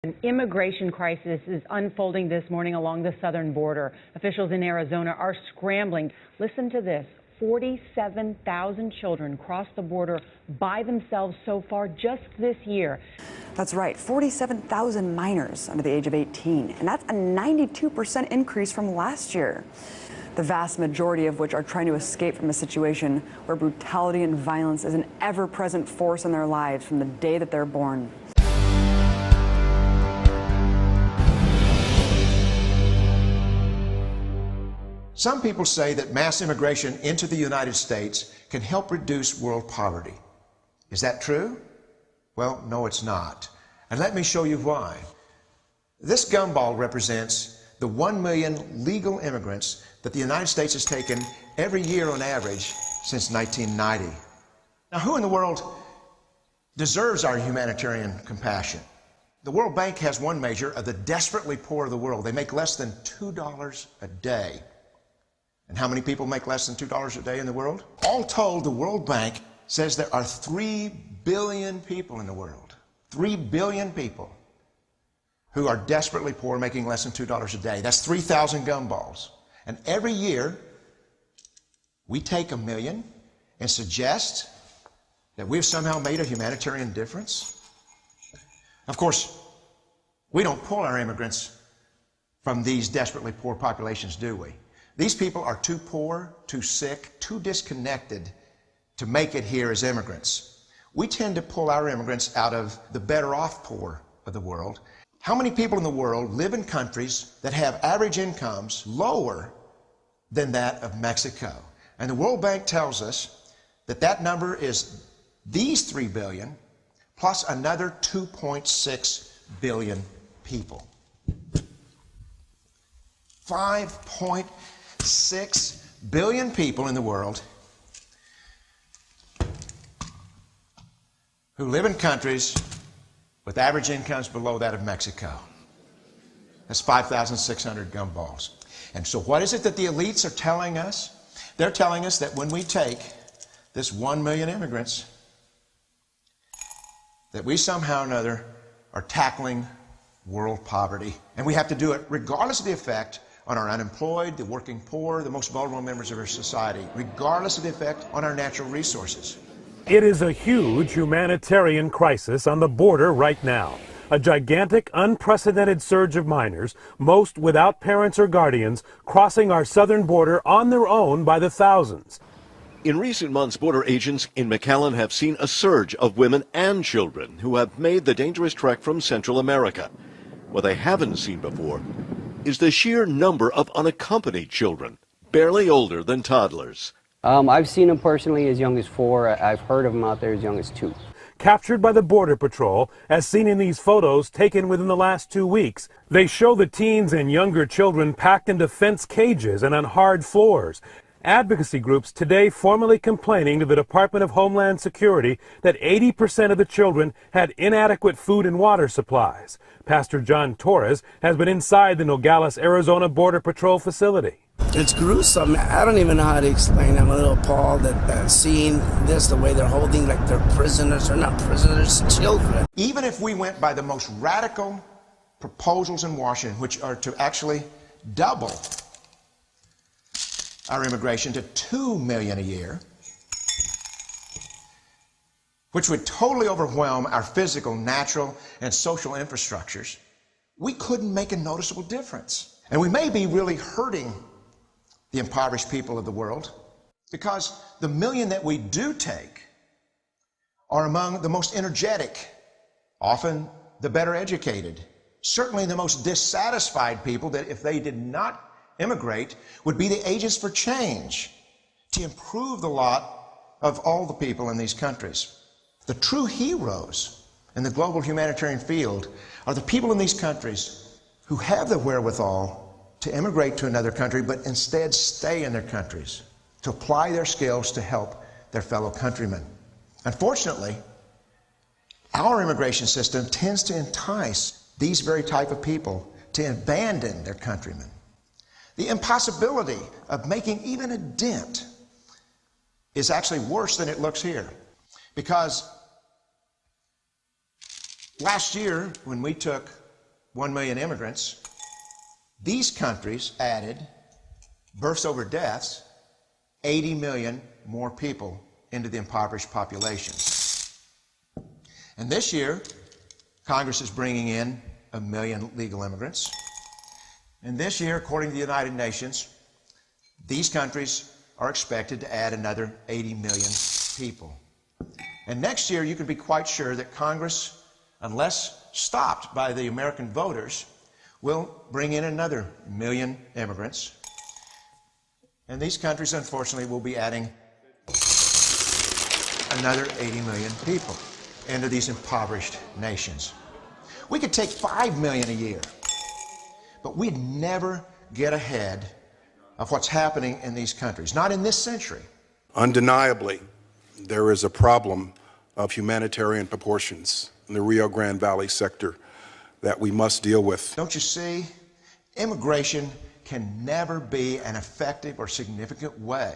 An immigration crisis is unfolding this morning along the southern border. Officials in Arizona are scrambling. Listen to this. 47,000 children crossed the border by themselves so far just this year. That's right, 47,000 minors under the age of 18, and that's a 92% increase from last year. The vast majority of which are trying to escape from a situation where brutality and violence is an ever-present force in their lives from the day that they're born. Some people say that mass immigration into the United States can help reduce world poverty. Is that true? Well, no, it's not. And let me show you why. This gumball represents the 1 million legal immigrants that the United States has taken every year on average since 1990. Now, who in the world deserves our humanitarian compassion? The World Bank has one measure of the desperately poor of the world. They make less than $2 a day. And how many people make less than $2 a day in the world? All told, the World Bank says there are 3 billion people in the world. 3 billion people who are desperately poor, making less than $2 a day. That's 3,000 gumballs. And every year, we take 1 million and suggest that we've somehow made a humanitarian difference. Of course, we don't pull our immigrants from these desperately poor populations, do we? These people are too poor, too sick, too disconnected to make it here as immigrants. We tend to pull our immigrants out of the better off poor of the world. How many people in the world live in countries that have average incomes lower than that of Mexico? And the World Bank tells us that that number is these 3 billion plus another 2.6 billion people. 5.6 billion people in the world who live in countries with average incomes below that of Mexico. That's 5,600 gumballs. And so what is it that the elites are telling us? They're telling us that when we take this 1 million immigrants, that we somehow or another are tackling world poverty. And we have to do it regardless of the effect on our unemployed, the working poor, the most vulnerable members of our society, regardless of the effect on our natural resources. It is a huge humanitarian crisis on the border right now. A gigantic, unprecedented surge of minors, most without parents or guardians, crossing our southern border on their own by the thousands. In recent months, border agents in McAllen have seen a surge of women and children who have made the dangerous trek from Central America. What they haven't seen before is the sheer number of unaccompanied children, barely older than toddlers. I've seen them personally as young as 4. I've heard of them out there as young as 2. Captured by the Border Patrol, as seen in these photos taken within the last 2 weeks, they show the teens and younger children packed into fence cages and on hard floors. Advocacy groups today formally complaining to the Department of Homeland Security that 80% of the children had inadequate food and water supplies. Pastor John Torres has been inside the Nogales, Arizona Border Patrol facility. It's gruesome. I don't even know how to explain. I'm a little appalled at seeing this, the way they're holding like they're prisoners. They're not prisoners, children. Even if we went by the most radical proposals in Washington, which are to actually double our immigration to 2 million a year, which would totally overwhelm our physical, natural, and social infrastructures, we couldn't make a noticeable difference. And we may be really hurting the impoverished people of the world, because the million that we do take are among the most energetic, often the better educated, certainly the most dissatisfied people that if they did not immigrate would be the agents for change to improve the lot of all the people in these countries. The true heroes in the global humanitarian field are the people in these countries who have the wherewithal to immigrate to another country, but instead stay in their countries, to apply their skills to help their fellow countrymen. Unfortunately, our immigration system tends to entice these very type of people to abandon their countrymen. The impossibility of making even a dent is actually worse than it looks here. Because last year, when we took 1 million immigrants, these countries added, births over deaths, 80 million more people into the impoverished population. And this year, Congress is bringing in 1 million legal immigrants. And this year, according to the United Nations, these countries are expected to add another 80 million people. And next year, you can be quite sure that Congress, unless stopped by the American voters, will bring in another 1 million immigrants. And these countries, unfortunately, will be adding another 80 million people into these impoverished nations. We could take 5 million a year, but we'd never get ahead of what's happening in these countries, not in this century. Undeniably, there is a problem of humanitarian proportions in the Rio Grande Valley sector that we must deal with. Don't you see? Immigration can never be an effective or significant way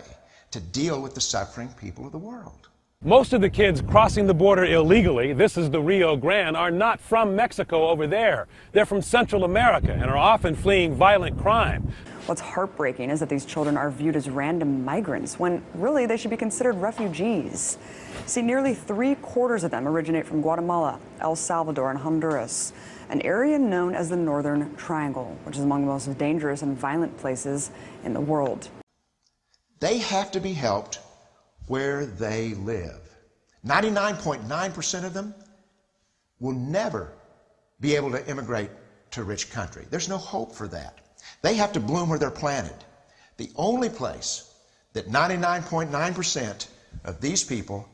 to deal with the suffering people of the world. Most of the kids crossing the border illegally, this is the Rio Grande, are not from Mexico over there. They're from Central America and are often fleeing violent crime. What's heartbreaking is that these children are viewed as random migrants when really they should be considered refugees. See, nearly 3/4 of them originate from Guatemala, El Salvador, and Honduras, an area known as the Northern Triangle, which is among the most dangerous and violent places in the world. They have to be helped where they live. 99.9% of them will never be able to immigrate to a rich country. There's no hope for that. They have to bloom where they're planted. The only place that 99.9% of these people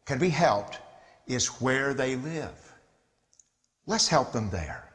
can be helped is where they live. Let's help them there.